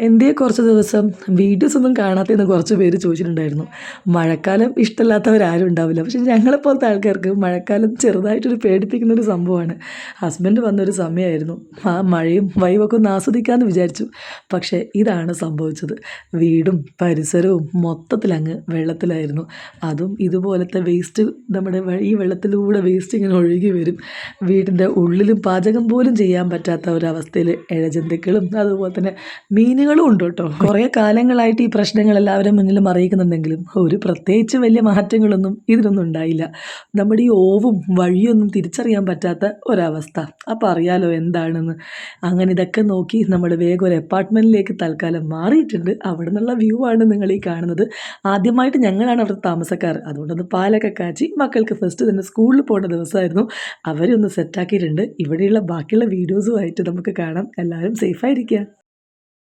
എന്തേ കുറച്ച് ദിവസം വീഡിയോസ് ഒന്നും കാണാത്തതെന്ന് കുറച്ച് പേര് ചോദിച്ചിട്ടുണ്ടായിരുന്നു. മഴക്കാലം ഇഷ്ടമല്ലാത്തവരാരും ഉണ്ടാവില്ല. പക്ഷേ ഞങ്ങളെപ്പോലത്തെ ആൾക്കാർക്ക് മഴക്കാലം ചെറുതായിട്ടൊരു പേടിപ്പിക്കുന്നൊരു സംഭവമാണ്. ഹസ്ബൻഡ് വന്നൊരു സമയമായിരുന്നു. ആ മഴയും വൈബൊക്കെ ഒന്ന് ആസ്വദിക്കാമെന്ന് വിചാരിച്ചു. പക്ഷേ ഇതാണ് സംഭവിച്ചത്. വീടും പരിസരവും മൊത്തത്തിലങ്ങ് വെള്ളത്തിലായിരുന്നു. അതും ഇതുപോലത്തെ വേസ്റ്റ് നമ്മുടെ ഈ വെള്ളത്തിലൂടെ വേസ്റ്റ് ഇങ്ങനെ ഒഴുകി വരും. വീടിൻ്റെ ഉള്ളിലും പാചകം പോലും ചെയ്യാൻ പറ്റാത്ത ഒരവസ്ഥയിൽ ഇഴജന്തുക്കളും അതുപോലെ തന്നെ മീനുകളും ഉണ്ട് കേട്ടോ. കുറേ കാലങ്ങളായിട്ട് ഈ പ്രശ്നങ്ങൾ എല്ലാവരും മുന്നിലും അറിയിക്കുന്നുണ്ടെങ്കിലും ഒരു പ്രത്യേകിച്ച് വലിയ മാറ്റങ്ങളൊന്നും ഇതിനൊന്നും ഉണ്ടായില്ല. നമ്മുടെ ഈ ഓവും വഴിയൊന്നും തിരിച്ചറിയാൻ പറ്റാത്ത ഒരവസ്ഥ. അപ്പോൾ അറിയാലോ എന്താണെന്ന്. അങ്ങനെ ഇതൊക്കെ നോക്കി നമ്മൾ വേഗം ഒരു അപ്പാർട്ട്മെൻറ്റിലേക്ക് തൽക്കാലം മാറിയിട്ടുണ്ട്. അവിടെ നിന്നുള്ള വ്യൂ ആണ് നിങ്ങൾ ഈ കാണുന്നത്. ആദ്യമായിട്ട് ഞങ്ങളാണ് അവിടെ താമസക്കാർ. അതുകൊണ്ടൊന്ന് പാലൊക്കെ കാച്ചി മക്കൾക്ക് ഫസ്റ്റ് തന്നെ സ്കൂളിൽ പോകേണ്ട ദിവസമായിരുന്നു. അവരെ ഒന്ന് സെറ്റാക്കിയിട്ടുണ്ട്. ഇവിടെയുള്ള ബാക്കിയുള്ള വീഡിയോസുമായിട്ട് നമുക്ക് കാണാം. എല്ലാവരും സേഫായിരിക്കുക.